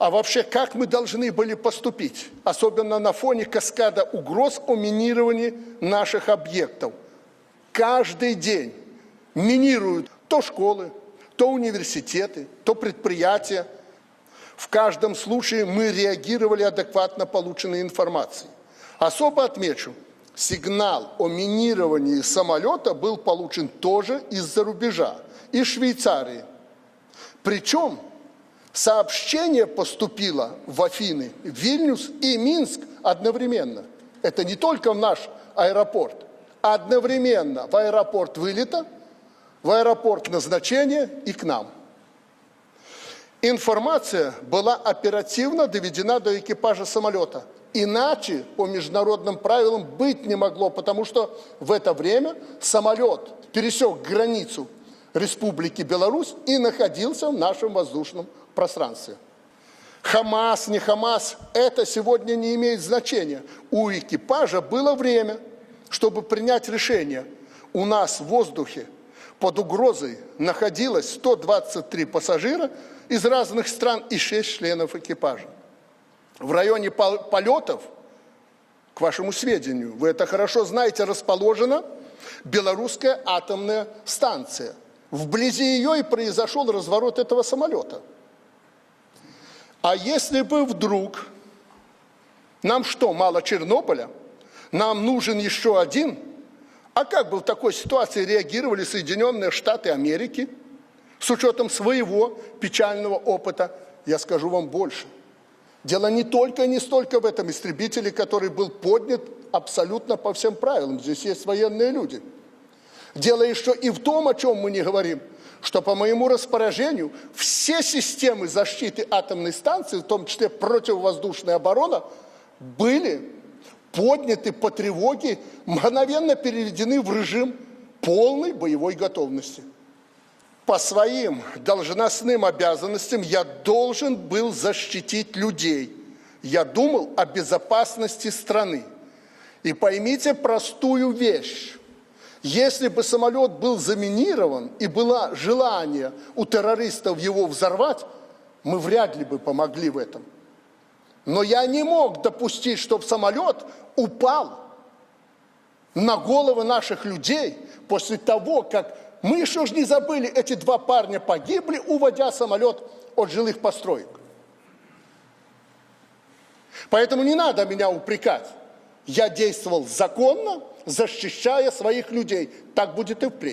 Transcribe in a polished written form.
А вообще, как мы должны были поступить, особенно на фоне каскада угроз о минировании наших объектов? Каждый день минируют то школы, то университеты, то предприятия. В каждом случае мы реагировали адекватно полученной информацией. Особо отмечу, сигнал о минировании самолета был получен тоже из-за рубежа, из Швейцарии. Причем сообщение поступило в Афины, Вильнюс и Минск одновременно. Это не только в наш аэропорт, а одновременно в аэропорт вылета, в аэропорт назначения и к нам. Информация была оперативно доведена до экипажа самолета. Иначе по международным правилам быть не могло, потому что в это время самолет пересек границу Республики Беларусь и находился в нашем воздушном пространстве. Хамас, не Хамас, это сегодня не имеет значения. У экипажа было время, чтобы принять решение. У нас в воздухе под угрозой находилось 123 пассажира из разных стран и 6 членов экипажа. В районе полетов, к вашему сведению, вы это хорошо знаете, расположена белорусская атомная станция. Вблизи ее и произошел разворот этого самолета. А если бы вдруг, нам что, мало Чернобыля? Нам нужен еще один? А как бы в такой ситуации реагировали Соединенные Штаты Америки с учетом своего печального опыта? Я скажу вам больше. Дело не только и не столько в этом истребителе, который был поднят абсолютно по всем правилам. Здесь есть военные люди. Дело еще и в том, о чем мы не говорим, что по моему распоряжению все системы защиты атомной станции, в том числе противовоздушная оборона, были подняты по тревоге, мгновенно переведены в режим полной боевой готовности. По своим должностным обязанностям я должен был защитить людей. Я думал о безопасности страны. И поймите простую вещь. Если бы самолет был заминирован и было желание у террористов его взорвать, мы вряд ли бы помогли в этом. Но я не мог допустить, чтобы самолет упал на головы наших людей после того, как мы еще же не забыли, эти 2 парня погибли, уводя самолет от жилых построек. Поэтому не надо меня упрекать. Я действовал законно, защищая своих людей. Так будет и впредь.